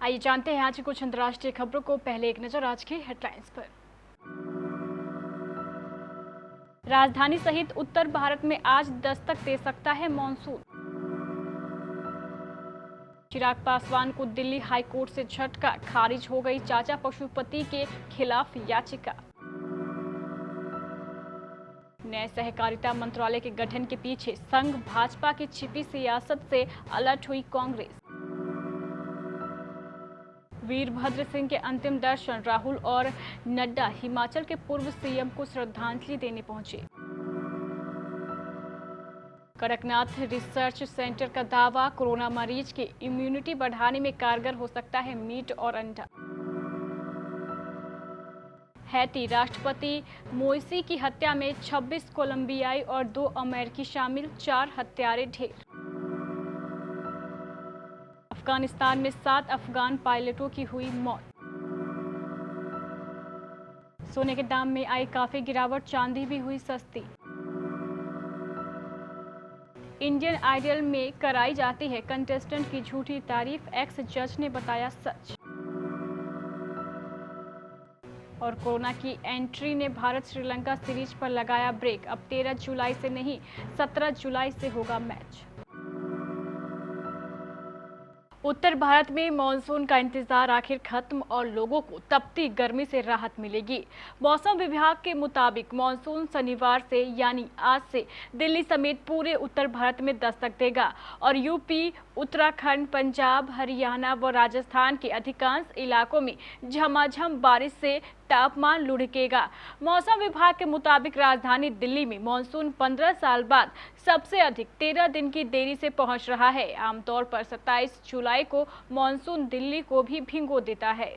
आइए जानते हैं आज की कुछ अंतर्राष्ट्रीय खबरों को। पहले एक नजर आज की हेडलाइंस पर। राजधानी सहित उत्तर भारत में आज दस्तक दे सकता है मॉनसून। चिराग पासवान को दिल्ली हाई कोर्ट से झटका, खारिज हो गई चाचा पशुपति के खिलाफ याचिका। नए सहकारिता मंत्रालय के गठन के पीछे संघ भाजपा की छिपी सियासत से अलर्ट हुई कांग्रेस। वीरभद्र सिंह के अंतिम दर्शन, राहुल और नड्डा हिमाचल के पूर्व सीएम को श्रद्धांजलि देने पहुंचे। कड़कनाथ रिसर्च सेंटर का दावा, कोरोना मरीज की इम्यूनिटी बढ़ाने में कारगर हो सकता है मीट और अंडा। हैती राष्ट्रपति मोइसी की हत्या में 26 कोलंबियाई और 2 अमेरिकी शामिल, 4 हत्यारे ढेर। अफगानिस्तान में 7 अफगान पायलटों की हुई मौत। सोने के दाम में आई काफी गिरावट, चांदी भी हुई सस्ती। इंडियन आइडल में कराई जाती है कंटेस्टेंट की झूठी तारीफ, एक्स जज ने बताया सच। और कोरोना की एंट्री ने भारत श्रीलंका सीरीज पर लगाया ब्रेक, अब 13 जुलाई से नहीं 17 जुलाई से होगा मैच। उत्तर भारत में मानसून का इंतजार आखिर खत्म और लोगों को तपती गर्मी से राहत मिलेगी। मौसम विभाग के मुताबिक मानसून शनिवार से यानी आज से दिल्ली समेत पूरे उत्तर भारत में दस्तक देगा और यूपी, उत्तराखंड, पंजाब, हरियाणा व राजस्थान के अधिकांश इलाकों में झमाझम बारिश से तापमान लुढ़केगा। मौसम विभाग के मुताबिक राजधानी दिल्ली में मानसून 15 साल बाद सबसे अधिक 13 दिन की देरी से पहुंच रहा है। आमतौर पर 27 जुलाई को मानसून दिल्ली को भी भिगो देता है।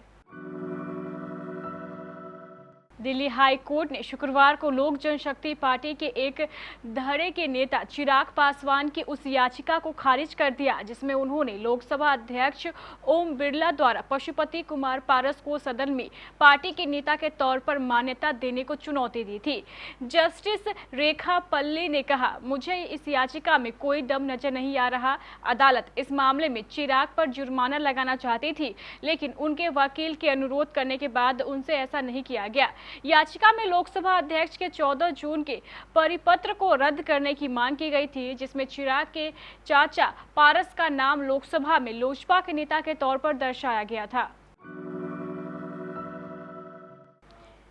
दिल्ली हाई कोर्ट ने शुक्रवार को लोक जनशक्ति पार्टी के एक धड़े के नेता चिराग पासवान की उस याचिका को खारिज कर दिया जिसमें उन्होंने लोकसभा अध्यक्ष ओम बिरला द्वारा पशुपति कुमार पारस को सदन में पार्टी के नेता के तौर पर मान्यता देने को चुनौती दी थी। जस्टिस रेखा पल्ली ने कहा, मुझे इस याचिका में कोई दम नजर नहीं आ रहा। अदालत इस मामले में चिराग पर जुर्माना लगाना चाहती थी, लेकिन उनके वकील के अनुरोध करने के बाद उनसे ऐसा नहीं किया गया। याचिका में लोकसभा अध्यक्ष के 14 जून के परिपत्र को रद्द करने की मांग की गई थी, जिसमें चिराग के चाचा पारस का नाम लोकसभा में लोजपा के नेता के तौर पर दर्शाया गया था।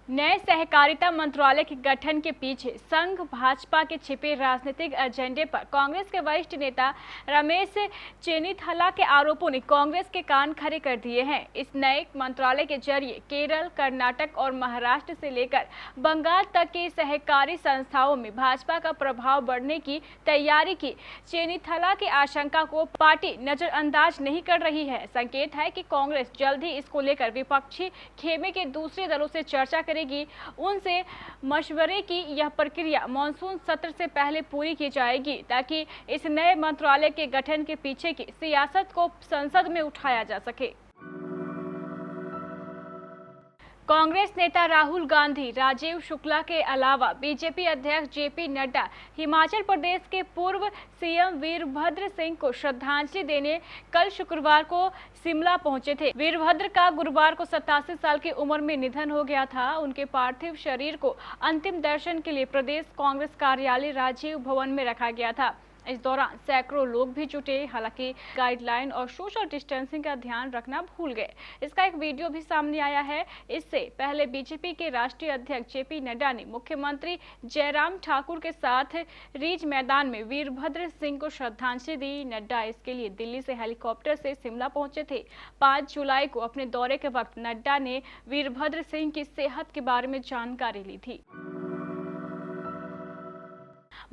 नए सहकारिता मंत्रालय के गठन के पीछे संघ भाजपा के छिपे राजनीतिक एजेंडे पर कांग्रेस के वरिष्ठ नेता रमेश चेन्नीथला के आरोपों ने कांग्रेस के कान खड़े कर दिए हैं। इस नए मंत्रालय के जरिए केरल, कर्नाटक और महाराष्ट्र से लेकर बंगाल तक के सहकारी संस्थाओं में भाजपा का प्रभाव बढ़ने की तैयारी की चेन्नीथला की आशंका को पार्टी नजरअंदाज नहीं कर रही है। संकेत है कि कांग्रेस जल्द ही इसको लेकर विपक्षी खेमे के दूसरे दलों से चर्चा उनसे मशवरे की यह प्रक्रिया मानसून सत्र से पहले पूरी की जाएगी ताकि इस नए मंत्रालय के गठन के पीछे की सियासत को संसद में उठाया जा सके। कांग्रेस नेता राहुल गांधी, राजीव शुक्ला के अलावा बीजेपी अध्यक्ष जेपी नड्डा हिमाचल प्रदेश के पूर्व सीएम वीरभद्र सिंह को श्रद्धांजलि देने कल शुक्रवार को शिमला पहुंचे थे। वीरभद्र का गुरुवार को 87 साल की उम्र में निधन हो गया था। उनके पार्थिव शरीर को अंतिम दर्शन के लिए प्रदेश कांग्रेस कार्यालय राजीव भवन में रखा गया था। इस दौरान सैकड़ों लोग भी जुटे, हालांकि गाइडलाइन और सोशल डिस्टेंसिंग का ध्यान रखना भूल गए। इसका एक वीडियो भी सामने आया है। इससे पहले बीजेपी के राष्ट्रीय अध्यक्ष जेपी नड्डा ने मुख्यमंत्री जयराम ठाकुर के साथ रिज मैदान में वीरभद्र सिंह को श्रद्धांजलि दी। नड्डा इसके लिए दिल्ली से हेलीकॉप्टर से शिमला पहुंचे थे। 5 जुलाई को अपने दौरे के वक्त नड्डा ने वीरभद्र सिंह की सेहत के बारे में जानकारी ली थी।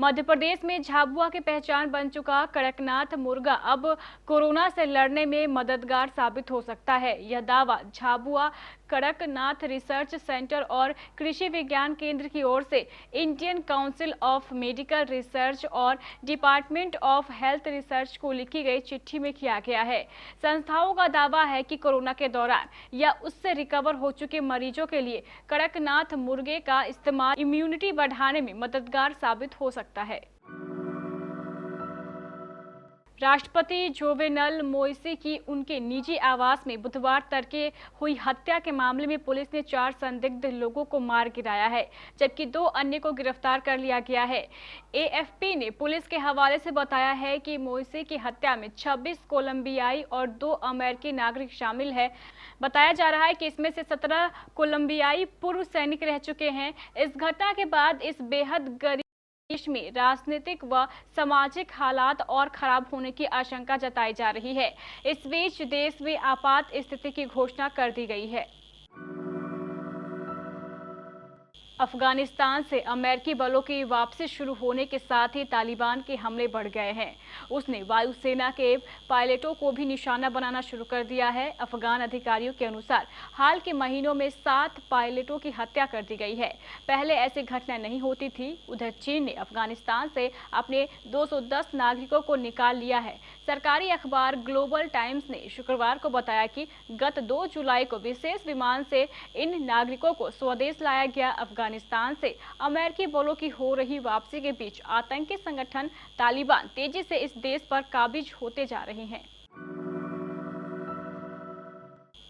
मध्य प्रदेश में झाबुआ की पहचान बन चुका कड़कनाथ मुर्गा अब कोरोना से लड़ने में मददगार साबित हो सकता है। यह दावा झाबुआ कड़कनाथ रिसर्च सेंटर और कृषि विज्ञान केंद्र की ओर से Indian council of medical research और डिपार्टमेंट ऑफ हेल्थ रिसर्च को लिखी गई चिट्ठी में किया गया है। संस्थाओं का दावा है कि कोरोना के दौरान या उससे रिकवर हो चुके मरीजों के लिए कड़कनाथ मुर्गे का इस्तेमाल इम्यूनिटी बढ़ाने में मददगार साबित हो सकता है। राष्ट्रपति जोवेनल मोइसे की उनके निजी आवास में बुधवार तड़के हुई हत्या के मामले में पुलिस ने 4 संदिग्ध लोगों को मार गिराया है, जबकि 2 अन्य को गिरफ्तार कर लिया गया है। एएफपी ने पुलिस के हवाले से बताया है कि मोइसे की हत्या में 26 कोलंबियाई और 2 अमेरिकी नागरिक शामिल है। बताया जा रहा है कि इसमें से 17 कोलंबियाई पूर्व सैनिक रह चुके हैं। इस घटना के बाद इस बेहद गरीब देश में राजनीतिक व सामाजिक हालात और खराब होने की आशंका जताई जा रही है। इस बीच देश में आपात स्थिति की घोषणा कर दी गई है। अफगानिस्तान से अमेरिकी बलों की वापसी शुरू होने के साथ ही तालिबान के हमले बढ़ गए हैं। उसने वायुसेना के पायलटों को भी निशाना बनाना शुरू कर दिया है। अफगान अधिकारियों के अनुसार हाल के महीनों में 7 पायलटों की हत्या कर दी गई है। पहले ऐसी घटना नहीं होती थी। उधर चीन ने अफगानिस्तान से अपने 210 नागरिकों को निकाल लिया है। सरकारी अखबार ग्लोबल टाइम्स ने शुक्रवार को बताया कि गत 2 जुलाई को विशेष विमान से इन नागरिकों को स्वदेश लाया गया। अफगानिस्तान से अमेरिकी बलों की हो रही वापसी के बीच आतंकी संगठन तालिबान तेजी से इस देश पर काबिज होते जा रहे हैं।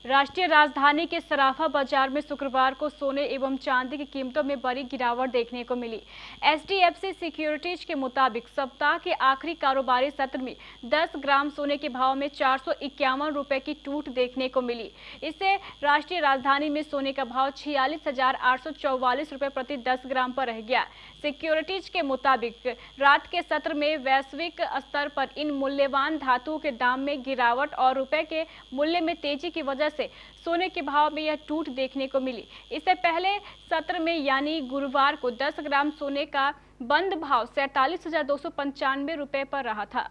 राष्ट्रीय राजधानी के सराफा बाजार में शुक्रवार को सोने एवं चांदी की कीमतों में बड़ी गिरावट देखने को मिली। एचडीएफसी सिक्योरिटीज के मुताबिक सप्ताह के आखिरी कारोबारी सत्र में 10 ग्राम सोने के भाव में 451 रुपए की टूट देखने को मिली। इससे राष्ट्रीय राजधानी में सोने का भाव 46,844 रुपए प्रति 10 ग्राम पर रह गया। सिक्योरिटीज के मुताबिक रात के सत्र में वैश्विक स्तर पर इन मूल्यवान धातुओं के दाम में गिरावट और रुपए के मूल्य में तेजी की वजह से सोने के भाव में यह टूट देखने को मिली। इससे पहले सत्र में यानी गुरुवार को 10 ग्राम सोने का बंद भाव 47,295 रुपए पर रहा था।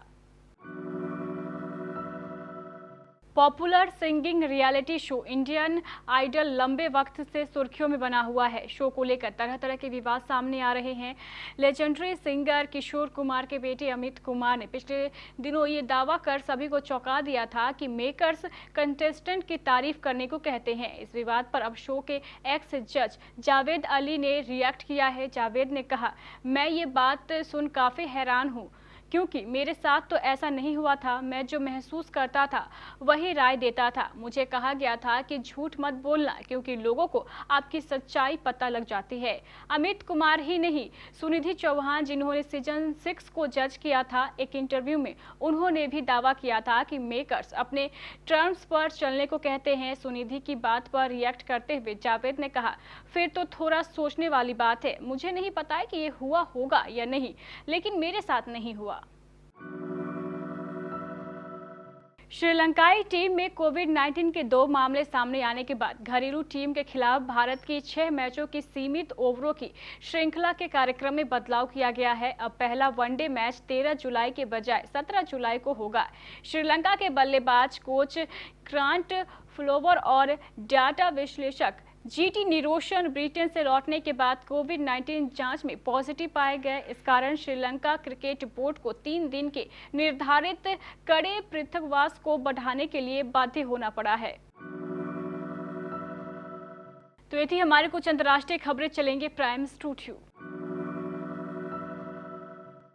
Popular singing reality show Indian Idol लंबे वक्त से सुर्खियों में बना हुआ है। शो को लेकर तरह तरह के विवाद सामने आ रहे हैं। लेजेंडरी सिंगर किशोर कुमार के बेटे अमित कुमार ने पिछले दिनों ये दावा कर सभी को चौंका दिया था कि मेकर्स कंटेस्टेंट की तारीफ करने को कहते हैं। इस विवाद पर अब शो के एक्स जज जावेद अली ने रिएक्ट किया है। जावेद ने कहा, मैं ये बात सुन काफ़ी हैरान हूँ क्योंकि मेरे साथ तो ऐसा नहीं हुआ था। मैं जो महसूस करता था वही राय देता था। मुझे कहा गया था कि झूठ मत बोलना क्योंकि लोगों को आपकी सच्चाई पता लग जाती है। अमित कुमार ही नहीं, सुनिधि चौहान जिन्होंने सीजन 6 को जज किया था, एक इंटरव्यू में उन्होंने भी दावा किया था कि मेकर्स अपने टर्म्स पर चलने को कहते हैं। सुनिधि की बात पर रिएक्ट करते हुए जावेद ने कहा, फिर तो थोड़ा सोचने वाली बात है। मुझे नहीं पता है कि ये हुआ होगा या नहीं, लेकिन मेरे साथ नहीं हुआ। श्रीलंकाई टीम में कोविड-19 के 2 मामले सामने आने के बाद घरेलू टीम के खिलाफ भारत की 6 मैचों की सीमित ओवरों की श्रृंखला के कार्यक्रम में बदलाव किया गया है। अब पहला वनडे मैच 13 जुलाई के बजाय 17 जुलाई को होगा। श्रीलंका के बल्लेबाज कोच क्रांट फ्लोवर और डाटा विश्लेषक जीटी निरोशन ब्रिटेन से लौटने के बाद कोविड-19 जांच में पॉजिटिव पाए गए। इस कारण श्रीलंका क्रिकेट बोर्ड को 3 दिन के निर्धारित कड़े पृथकवास को बढ़ाने के लिए बाध्य होना पड़ा है। तो ये थी हमारी कुछ अंतर्राष्ट्रीय खबरें। चलेंगे प्राइम स्टूडियो।